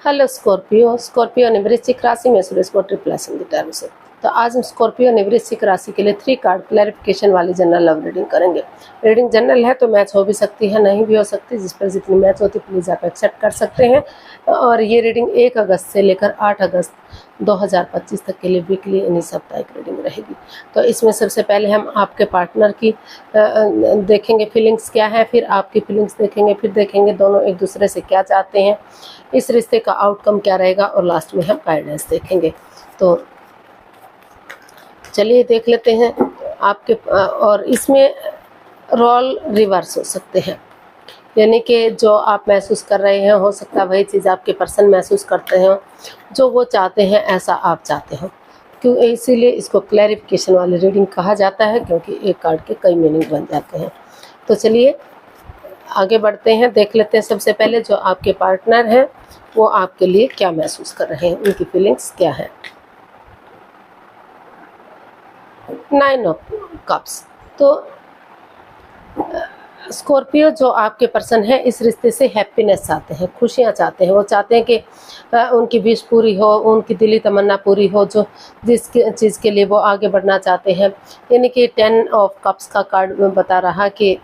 Hello Scorpio. Scorpio ने वृश्चिक राशि में सूर्य को ट्रिप्लेस इन द टर्म से। तो आज हम स्कॉर्पियो ने वृश्चिक राशि के लिए 3 कार्ड क्लैरिफिकेशन वाली जनरल लव रीडिंग करेंगे। रीडिंग जनरल है तो मैच हो भी सकती है, नहीं भी हो सकती। जिस पर जितनी मैच होती प्लीज़ आप एक्सेप्ट कर सकते हैं। और ये रीडिंग 1 अगस्त से लेकर 8 अगस्त 2025 तक के लिए वीकली यानी साप्ताहिक रीडिंग रहेगी। तो इसमें सबसे पहले हम आपके पार्टनर की देखेंगे फीलिंग्स क्या है, फिर आपकी फीलिंग्स देखेंगे, फिर देखेंगे दोनों एक दूसरे से क्या चाहते हैं, इस रिश्ते का आउटकम क्या रहेगा, और लास्ट में हम गाइडेंस देखेंगे। तो चलिए देख लेते हैं आपके। और इसमें रोल रिवर्स हो सकते हैं, यानी कि जो आप महसूस कर रहे हैं हो सकता है वही चीज़ आपके पर्सन महसूस करते हैं, जो वो चाहते हैं ऐसा आप चाहते हो। क्यों? इसीलिए इसको क्लैरिफिकेशन वाली रीडिंग कहा जाता है, क्योंकि एक कार्ड के कई मीनिंग बन जाते हैं। तो चलिए आगे बढ़ते हैं, देख लेते हैं सबसे पहले जो आपके पार्टनर हैं वो आपके लिए क्या महसूस कर रहे हैं, उनकी फीलिंग्स क्या है। 9 ऑफ कप्स। तो स्कॉर्पियो जो आपके पर्सन है इस रिश्ते से हैप्पीनेस चाहते हैं, खुशियाँ चाहते हैं। वो चाहते हैं कि उनकी विश पूरी हो, उनकी दिली तमन्ना पूरी हो, जो जिस चीज़ के लिए वो आगे बढ़ना चाहते हैं। यानी कि 10 ऑफ कप्स का कार्ड बता रहा कि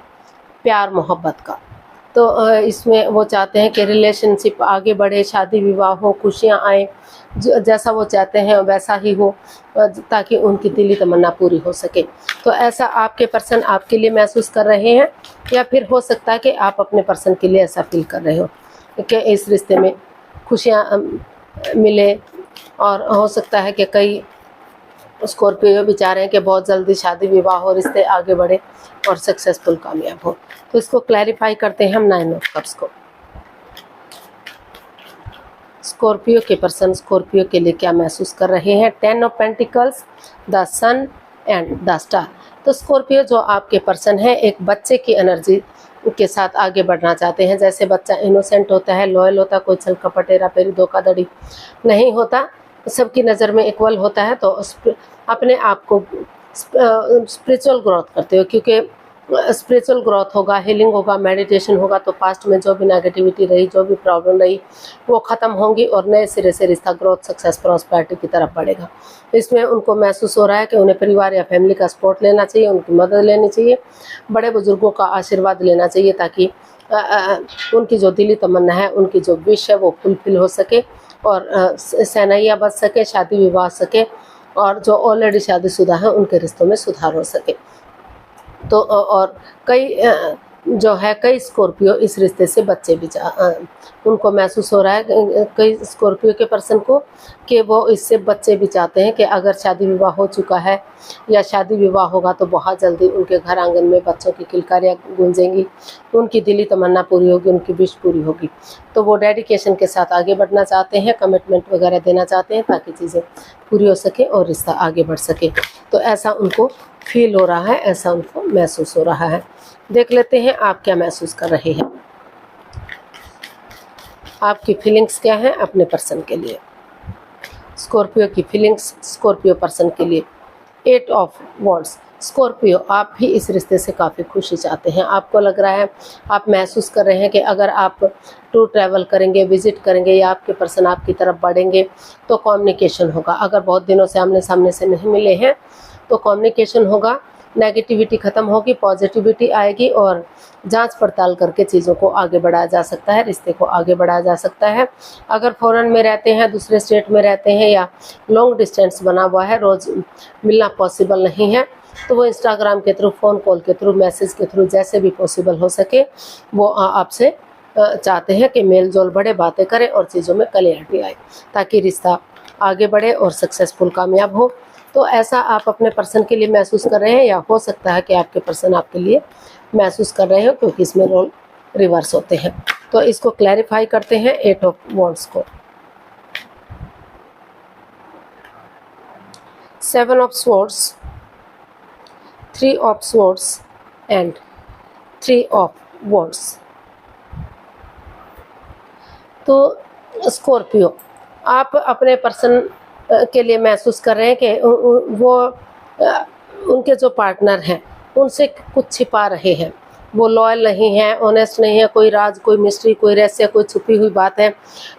प्यार मोहब्बत का। तो इसमें वो चाहते हैं कि रिलेशनशिप आगे बढ़े, शादी विवाह हो, खुशियाँ आए, जैसा वो चाहते हैं वैसा ही हो, ताकि उनकी दिली तमन्ना पूरी हो सके। तो ऐसा आपके पर्सन आपके लिए महसूस कर रहे हैं, या फिर हो सकता है कि आप अपने पर्सन के लिए ऐसा फील कर रहे हो कि इस रिश्ते में खुशियाँ मिले। और हो सकता है कि कई स्कॉर्पियो भी चाह रहे हैं कि बहुत जल्दी शादी विवाह हो, रिश्ते आगे बढ़े और सक्सेसफुल कामयाब हो। तो इसको क्लैरिफाई करते हैं हम 9 ऑफ कप्स को। स्कॉर्पियो के पर्सन स्कॉर्पियो के लिए क्या महसूस कर रहे हैं। 10 of pentacles, the sun and the star. तो स्कॉर्पियो जो आपके पर्सन है एक बच्चे की एनर्जी के साथ आगे बढ़ना चाहते हैं। जैसे बच्चा इनोसेंट होता है, लॉयल होता है, कोई छल कपट हेरा फेरी धोखाधड़ी नहीं होता, सबकी नज़र में इक्वल होता है। तो अपने आप को स्पिरिचुअल ग्रोथ करते हो, क्योंकि स्पिरिचुअल ग्रोथ होगा, हीलिंग होगा, मेडिटेशन होगा, तो पास्ट में जो भी नेगेटिविटी रही, जो भी प्रॉब्लम रही, वो ख़त्म होंगी और नए सिरे से रिश्ता ग्रोथ, सक्सेस, प्रॉस्पेरिटी की तरफ बढ़ेगा। इसमें उनको महसूस हो रहा है कि उन्हें परिवार या फैमिली का सपोर्ट लेना चाहिए, उनकी मदद लेनी चाहिए, बड़े बुजुर्गों का आशीर्वाद लेना चाहिए, ताकि उनकी जो दिली तमन्ना है, उनकी जो विश है वो फुलफिल हो सके और सहनाइयाँ बच सके, शादी विवाह सके, और जो ऑलरेडी शादीशुदा हैं उनके रिश्तों में सुधार हो सके। तो और कई स्कॉर्पियो इस रिश्ते से बच्चे भी उनको महसूस हो रहा है कई स्कॉर्पियो के पर्सन को कि वो इससे बच्चे भी चाहते हैं कि अगर शादी विवाह हो चुका है या शादी विवाह होगा तो बहुत जल्दी उनके घर आंगन में बच्चों की किलकारियाँ गूंजेंगी, उनकी दिली तमन्ना पूरी होगी, उनकी विश पूरी होगी। तो वो डेडिकेशन के साथ आगे बढ़ना चाहते हैं, कमिटमेंट वगैरह देना चाहते हैं, ताकि चीज़ें पूरी हो सके और रिश्ता आगे बढ़ सके। तो ऐसा उनको फील हो रहा है, ऐसा उनको महसूस हो रहा है। देख लेते हैं आप क्या महसूस कर रहे हैं, आपकी फीलिंग्स क्या हैं अपने पर्सन के लिए। स्कॉर्पियो की फीलिंग्स स्कॉर्पियो पर्सन के लिए 8 ऑफ वॉन्ड्स। स्कॉर्पियो आप भी इस रिश्ते से काफ़ी खुशी चाहते हैं। आपको लग रहा है, आप महसूस कर रहे हैं कि अगर आप टूर ट्रैवल करेंगे, विजिट करेंगे, या आपके पर्सन आपकी तरफ बढ़ेंगे तो कम्युनिकेशन होगा। अगर बहुत दिनों से आमने सामने से नहीं मिले हैं तो कम्युनिकेशन होगा, नेगेटिविटी ख़त्म होगी, पॉजिटिविटी आएगी, और जांच पड़ताल करके चीज़ों को आगे बढ़ाया जा सकता है, रिश्ते को आगे बढ़ाया जा सकता है। अगर फॉरेन में रहते हैं, दूसरे स्टेट में रहते हैं, या लॉन्ग डिस्टेंस बना हुआ है, रोज़ मिलना पॉसिबल नहीं है, तो वो इंस्टाग्राम के थ्रू, फ़ोन कॉल के थ्रू, मैसेज के थ्रू, जैसे भी पॉसिबल हो सके वो आपसे चाहते हैं कि मेल जोल बढ़े, बातें करें और चीज़ों में क्लैरिटी आए, ताकि रिश्ता आगे बढ़े और सक्सेसफुल कामयाब हो। तो ऐसा आप अपने पर्सन के लिए महसूस कर रहे हैं, या हो सकता है कि आपके पर्सन आपके लिए महसूस कर रहे हो, क्योंकि इसमें रोल रिवर्स होते हैं। तो इसको क्लैरिफाई करते हैं 8 ऑफ वॉन्ड्स को। 7 of swords, 3 of swords and 3 of wands. तो स्कॉर्पियो आप अपने पर्सन के लिए महसूस कर रहे हैं कि वो उनके जो पार्टनर हैं उनसे कुछ छिपा रहे हैं, वो लॉयल नहीं है, ऑनेस्ट नहीं है, कोई राज, कोई मिस्ट्री, कोई रहस्य, कोई छुपी हुई बात है,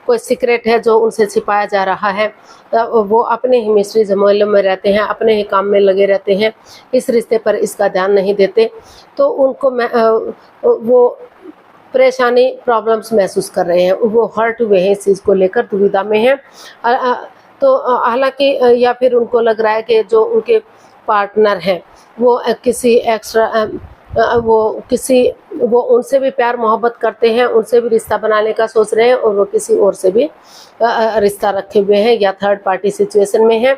कोई सीक्रेट है जो उनसे छिपाया जा रहा है। वो अपने ही मिस्ट्री झमेलों में रहते हैं, अपने ही काम में लगे रहते हैं, इस रिश्ते पर इसका ध्यान नहीं देते। तो उनको वो परेशानी, प्रॉब्लम्स महसूस कर रहे हैं, वो हर्ट हुए हैं, इस चीज़ को लेकर दुविधा में हैं। तो हालांकि या फिर उनको लग रहा है कि जो उनके पार्टनर हैं वो किसी एक्स्ट्रा वो उनसे भी प्यार मोहब्बत करते हैं, उनसे भी रिश्ता बनाने का सोच रहे हैं, और वो किसी और से भी रिश्ता रखे हुए हैं या थर्ड पार्टी सिचुएशन में है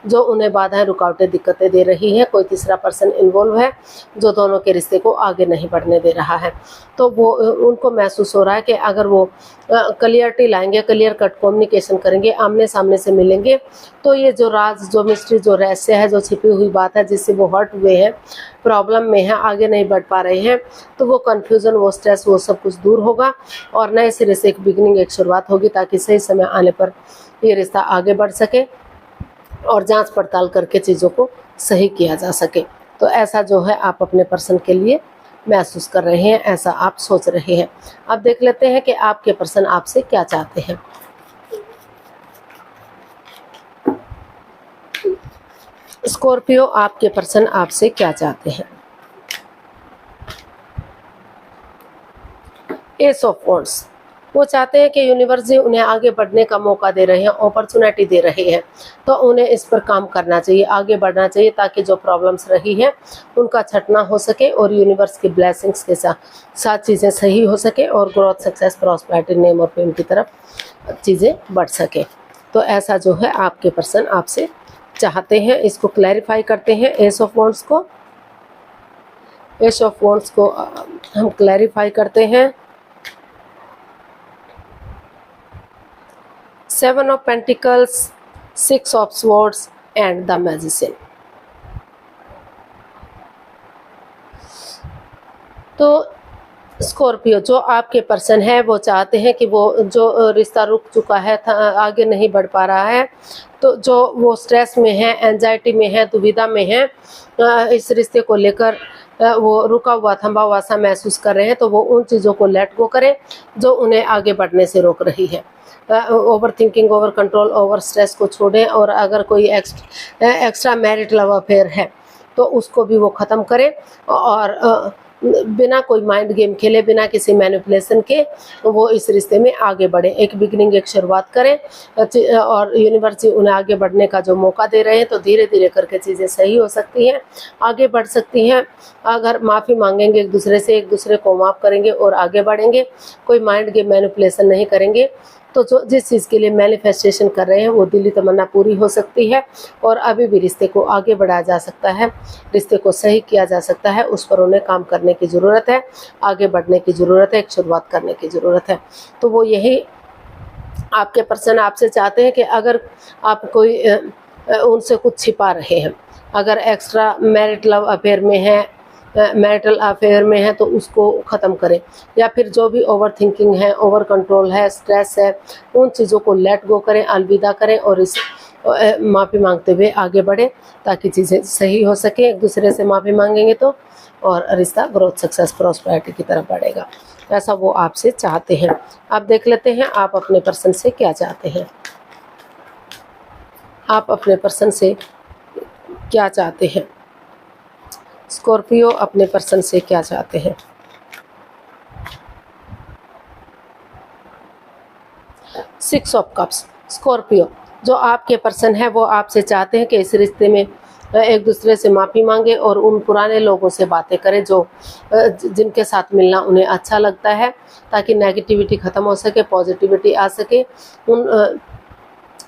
जो उन्हें बाधाएं, रुकावटें, दिक्कतें दे रही है। कोई तीसरा पर्सन इन्वॉल्व है जो दोनों के रिश्ते को आगे नहीं बढ़ने दे रहा है। तो वो उनको महसूस हो रहा है कि अगर वो क्लियरिटी लाएंगे, क्लियर कट कम्युनिकेशन करेंगे, आमने सामने से मिलेंगे, तो ये जो राज, जो मिस्ट्री, जो रहस्य है, जो छिपी हुई बात है जिससे वो हर्ट हुए हैं, प्रॉब्लम में है, आगे नहीं बढ़ पा रहे हैं, तो वो कन्फ्यूज़न, वो स्ट्रेस, वो सब कुछ दूर होगा और नए सिरे से एक बिगिनिंग, एक शुरुआत होगी, ताकि सही समय आने पर ये रिश्ता आगे बढ़ सके और जांच पड़ताल करके चीज़ों को सही किया जा सके। तो ऐसा जो है आप अपने पर्सन के लिए महसूस कर रहे हैं, ऐसा आप सोच रहे हैं। अब देख लेते हैं कि आपके पर्सन आपसे क्या चाहते हैं। स्कॉर्पियो, आपके पर्सन आपसे क्या चाहते हैं? एस ऑफ वॉन्ड्स, वो चाहते हैं कि यूनिवर्स जी उन्हें आगे बढ़ने का मौका दे रहे हैं, अपॉर्चुनिटी दे रहे हैं, तो उन्हें इस पर काम करना चाहिए, आगे बढ़ना चाहिए, ताकि जो प्रॉब्लम्स रही हैं उनका छटना हो सके और यूनिवर्स की ब्लेसिंग्स के साथ चीज़ें सही हो सके और ग्रोथ, सक्सेस, प्रॉस्पेरिटी, नेम और फेम की तरफ चीज़ें बढ़ सके। तो ऐसा जो है आपके पर्सन आपसे चाहते हैं। इसको क्लैरिफाई करते हैं। एस ऑफ वॉन्ड्स को हम क्लैरिफाई करते हैं। 7 of Pentacles, 6 of Swords and the Magician। तो स्कॉर्पियो, जो आपके पर्सन है वो चाहते हैं कि वो जो रिश्ता रुक चुका है, आगे नहीं बढ़ पा रहा है, तो जो वो स्ट्रेस में है, एंजाइटी में है, दुविधा में है, इस रिश्ते को लेकर वो रुका हुआ, थमा हुआ सा महसूस कर रहे हैं, तो वो उन चीज़ों को लेट गो करें जो उन्हें आगे बढ़ने से रोक रही है। Over thinking, over control, over stress को छोड़ें, और अगर कोई एक्स्ट्रा मैरिट लव अफेयर है तो उसको भी वो ख़त्म करें और बिना कोई माइंड गेम खेले, बिना किसी मैनिपुलेशन के वो इस रिश्ते में आगे बढ़े, एक बिगिनिंग, एक शुरुआत करें और यूनिवर्स जी उन्हें आगे बढ़ने का जो मौका दे रहे हैं, तो धीरे धीरे करके चीज़ें सही हो सकती हैं, आगे बढ़ सकती हैं। अगर माफ़ी मांगेंगे एक दूसरे से, एक दूसरे को माफ़ करेंगे और आगे बढ़ेंगे, कोई माइंड गेम, मैनिपुलेशन नहीं करेंगे, तो जो जिस चीज़ के लिए मैनिफेस्टेशन कर रहे हैं वो दिली तमन्ना पूरी हो सकती है और अभी भी रिश्ते को आगे बढ़ाया जा सकता है, रिश्ते को सही किया जा सकता है। उस पर उन्हें काम करने की ज़रूरत है, आगे बढ़ने की ज़रूरत है, एक शुरुआत करने की ज़रूरत है। तो वो यही आपके पर्सन आपसे चाहते हैं कि अगर आप कोई उनसे कुछ छिपा रहे हैं, अगर एक्स्ट्रा मैरिट लव अफेयर में है, मैरिटल अफेयर में है, तो उसको ख़त्म करें, या फिर जो भी ओवर थिंकिंग है, ओवर कंट्रोल है, स्ट्रेस है, उन चीज़ों को लेट गो करें, अलविदा करें और इस माफ़ी मांगते हुए आगे बढ़े, ताकि चीज़ें सही हो सके। एक दूसरे से माफ़ी मांगेंगे तो और रिश्ता ग्रोथ, सक्सेस, प्रॉस्पेरिटी की तरफ बढ़ेगा, ऐसा वो आपसे चाहते हैं। आप देख लेते हैं आप अपने पर्सन से क्या चाहते हैं। आप अपने पर्सन से क्या चाहते हैं? स्कॉर्पियो अपने पर्सन से क्या चाहते हैं? सिक्स ऑफ कप्स, स्कॉर्पियो, जो आपके पर्सन है वो आपसे चाहते हैं कि इस रिश्ते में एक दूसरे से माफ़ी मांगे और उन पुराने लोगों से बातें करें जो जिनके साथ मिलना उन्हें अच्छा लगता है, ताकि नेगेटिविटी ख़त्म हो सके, पॉजिटिविटी आ सके।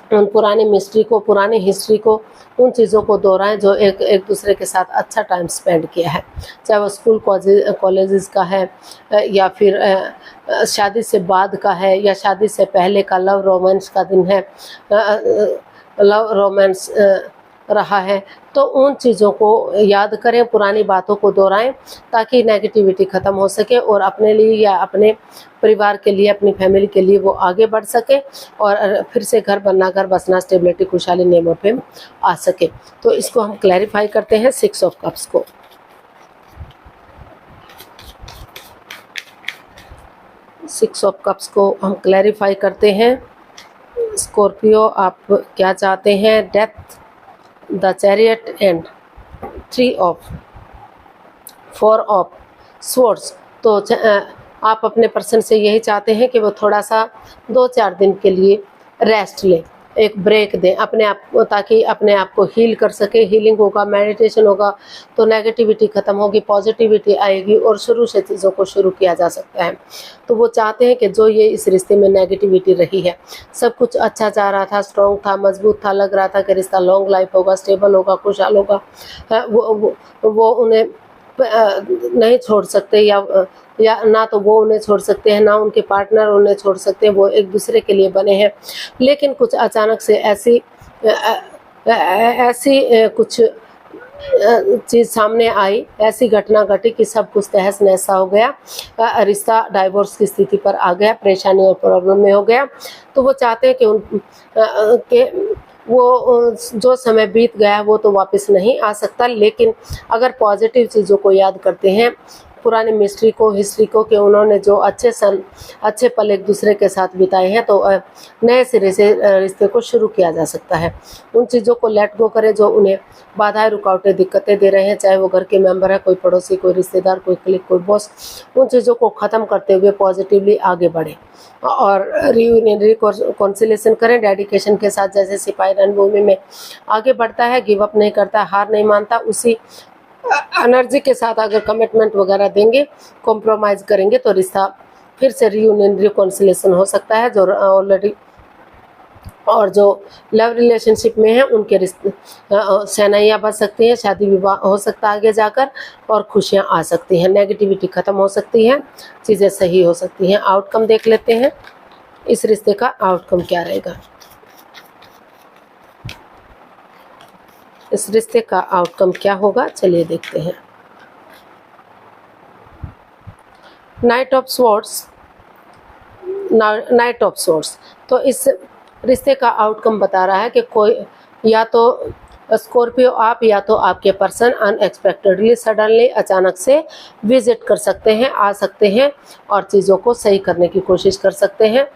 उन पुरानी मिस्ट्री को, पुरानी हिस्ट्री को, उन चीज़ों को दोहराएं जो एक दूसरे के साथ अच्छा टाइम स्पेंड किया है, चाहे वो स्कूल, कॉलेजेस का है या फिर शादी से बाद का है या शादी से पहले का लव रोमांस का दिन है, लव रोमांस रहा है, तो उन चीज़ों को याद करें, पुरानी बातों को दोहराएं, ताकि नेगेटिविटी ख़त्म हो सके और अपने लिए या अपने परिवार के लिए, अपनी फैमिली के लिए वो आगे बढ़ सके और फिर से घर बनना, घर बसना, स्टेबिलिटी, खुशहाली, नेम और फेम आ सके। तो इसको हम क्लैरिफाई करते हैं सिक्स ऑफ कप्स को। 6 ऑफ कप्स को हम क्लैरिफाई करते हैं। स्कॉर्पियो आप क्या चाहते हैं? Death, the chariot and 4 of swords. तो आप अपने पर्सन से यही चाहते हैं कि वो थोड़ा सा 2-4 दिन के लिए रेस्ट ले, एक ब्रेक दें अपने आप को, ताकि अपने आप को हील कर सके। हीलिंग होगा, मेडिटेशन होगा तो नेगेटिविटी ख़त्म होगी, पॉजिटिविटी आएगी और शुरू से चीज़ों को शुरू किया जा सकता है। तो वो चाहते हैं कि जो ये इस रिश्ते में नेगेटिविटी रही है, सब कुछ अच्छा जा रहा था, स्ट्रॉन्ग था, मजबूत था, लग रहा था कि रिश्ता लॉन्ग लाइफ होगा, स्टेबल होगा, खुशहाल होगा, वो उन्हें नहीं छोड़ सकते, या ना तो वो उन्हें छोड़ सकते हैं, ना उनके पार्टनर उन्हें छोड़ सकते हैं। वो एक दूसरे के लिए बने हैं, लेकिन कुछ अचानक से ऐसी कुछ चीज़ सामने आई, ऐसी घटना घटी कि सब कुछ तहस नहस हो गया। रिश्ता डाइवोर्स की स्थिति पर आ गया, परेशानी और प्रॉब्लम में हो गया। तो वो चाहते हैं कि वो जो समय बीत गया वो तो वापस नहीं आ सकता, लेकिन अगर पॉजिटिव चीज़ों को याद करते हैं, पुरानी मिस्ट्री को, हिस्ट्री को, कि उन्होंने जो अच्छे पल एक दूसरे के साथ बिताए हैं, तो नए सिरे से रिश्ते को शुरू किया जा सकता है। उन चीज़ों को लेट गो करें जो उन्हें बाधाएं, रुकावटें, दिक्कतें दे रहे हैं, चाहे वो घर के मेंबर है, कोई पड़ोसी, कोई रिश्तेदार, कोई क्लिक, कोई बॉस। उन चीज़ों को ख़त्म करते हुए पॉजिटिवली आगे बढ़े और रियूनियन, रिकॉन्सिलेशन करें डेडिकेशन के साथ। जैसे सिपाही रणभूमि में आगे बढ़ता है, गिव अप नहीं करता, हार नहीं मानता, उसी एनर्जी के साथ अगर कमिटमेंट वगैरह देंगे, कॉम्प्रोमाइज़ करेंगे, तो रिश्ता फिर से रियूनियन, रिकॉन्सिलेशन हो सकता है। जो ऑलरेडी और जो लव रिलेशनशिप में है उनके रिश्ते शहनाइयाँ बच सकती हैं, शादी विवाह हो सकता है आगे जाकर, और खुशियाँ आ सकती हैं, नेगेटिविटी ख़त्म हो सकती है, चीज़ें सही हो सकती हैं। आउटकम देख लेते हैं, इस रिश्ते का आउटकम क्या रहेगा। इस रिश्ते का आउटकम क्या होगा, चलिए देखते हैं। Night of swords, night of swords. तो इस रिश्ते का आउटकम बता रहा है कि कोई, या तो स्कॉर्पियो आप या तो आपके पर्सन अनएक्सपेक्टेडली, सडनली, अचानक से विजिट कर सकते हैं, आ सकते हैं और चीज़ों को सही करने की कोशिश कर सकते हैं।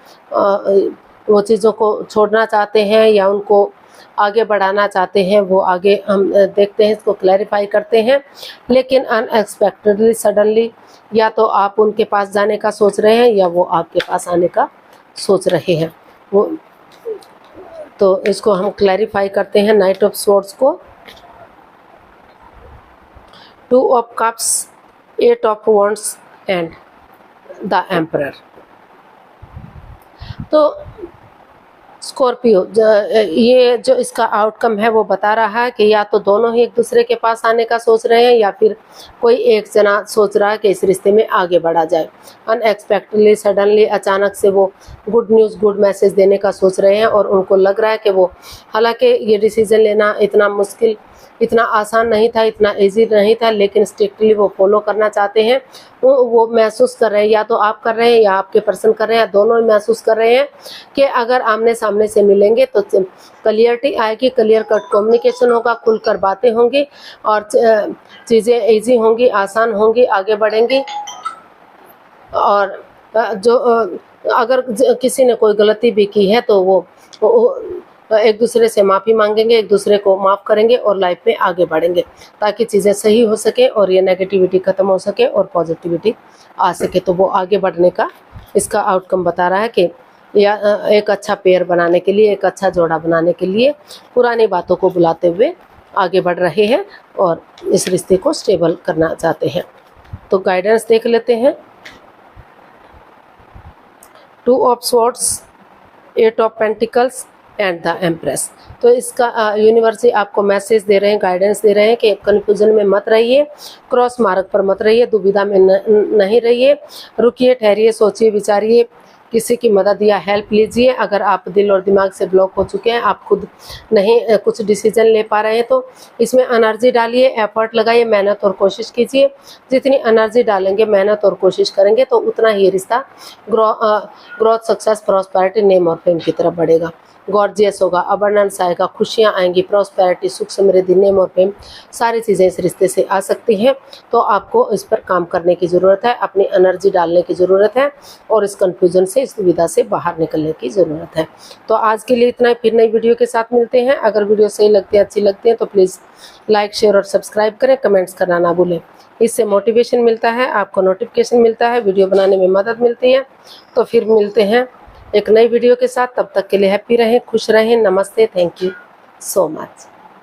वो चीज़ों को छोड़ना चाहते हैं या उनको आगे बढ़ाना चाहते हैं, वो आगे हम देखते हैं, इसको क्लैरिफाई करते हैं। लेकिन अनएक्सपेक्टेडली, सडनली, या तो आप उनके पास जाने का सोच रहे हैं या वो आपके पास आने का सोच रहे हैं। वो तो इसको हम क्लैरिफाई करते हैं नाइट ऑफ स्वॉर्ड्स को। 2 of cups, 8 of wands and the emperor. तो स्कॉर्पियो, ये जो इसका आउटकम है वो बता रहा है कि या तो दोनों ही एक दूसरे के पास आने का सोच रहे हैं, या फिर कोई एक जना सोच रहा है कि इस रिश्ते में आगे बढ़ा जाए। अनएक्सपेक्टेडली, सडनली, अचानक से वो गुड न्यूज़, गुड मैसेज देने का सोच रहे हैं, और उनको लग रहा है कि वो, हालांकि ये डिसीजन लेना इतना मुश्किल, इतना आसान नहीं था, इतना इजी नहीं था, लेकिन स्ट्रिक्टली वो फॉलो करना चाहते हैं। वो महसूस कर रहे हैं, या तो आप कर रहे हैं या आपके पर्सन कर रहे हैं, दोनों ही महसूस कर रहे हैं कि अगर आमने सामने से मिलेंगे तो क्लियरिटी आएगी, क्लियर कट कम्युनिकेशन होगा, खुलकर बातें होंगी और चीज़ें इजी होंगी, आसान होंगी, आगे बढ़ेंगी। और जो अगर किसी ने कोई गलती भी की है तो वो एक दूसरे से माफ़ी मांगेंगे, एक दूसरे को माफ़ करेंगे और लाइफ में आगे बढ़ेंगे, ताकि चीज़ें सही हो सके और ये नेगेटिविटी ख़त्म हो सके और पॉजिटिविटी आ सके। तो वो आगे बढ़ने का इसका आउटकम बता रहा है कि या एक अच्छा पेयर बनाने के लिए, एक अच्छा जोड़ा बनाने के लिए पुरानी बातों को बुलाते हुए आगे बढ़ रहे हैं और इस रिश्ते को स्टेबल करना चाहते हैं। तो गाइडेंस देख लेते हैं। 2 of swords, 8 of pentacles and the empress. तो इसका यूनिवर्स आपको मैसेज दे रहे हैं, गाइडेंस दे रहे हैं कि कन्फ्यूजन में मत रहिए, क्रॉस मार्ग पर मत रहिए, दुविधा में नहीं रहिए, रुकिए, ठहरिए, सोचिए, विचारिए, किसी की मदद या हेल्प लीजिए। अगर आप दिल और दिमाग से ब्लॉक हो चुके हैं, आप खुद नहीं कुछ डिसीजन ले पा रहे हैं, तो इसमें एनर्जी डालिए, एफर्ट लगाइए, मेहनत और कोशिश कीजिए। जितनी एनर्जी डालेंगे, मेहनत और कोशिश करेंगे, तो उतना ही रिश्ता ग्रोथ, सक्सेस, प्रॉस्पेरिटी, नेम और फेम की तरफ बढ़ेगा। गॉर्जियस होगा, अबंडेंस आएगा, खुशियाँ आएंगी, प्रॉस्पेरिटी, सुख समृद्धि, नेम और फेम, सारी चीज़ें इस रिश्ते से आ सकती हैं। तो आपको इस पर काम करने की ज़रूरत है, अपनी एनर्जी डालने की ज़रूरत है और इस कन्फ्यूजन से, इस दुविधा से बाहर निकलने की ज़रूरत है। तो आज के लिए इतना ही, फिर नई वीडियो के साथ मिलते हैं। अगर वीडियो सही लगती है, अच्छी लगती है, तो प्लीज़ लाइक, शेयर और सब्सक्राइब करें, कमेंट्स करना ना भूलें। इससे मोटिवेशन मिलता है, आपको नोटिफिकेशन मिलता है, वीडियो बनाने में मदद मिलती है। तो फिर मिलते हैं एक नई वीडियो के साथ, तब तक के लिए हैप्पी रहें, खुश रहें। नमस्ते, थैंक यू सो मच।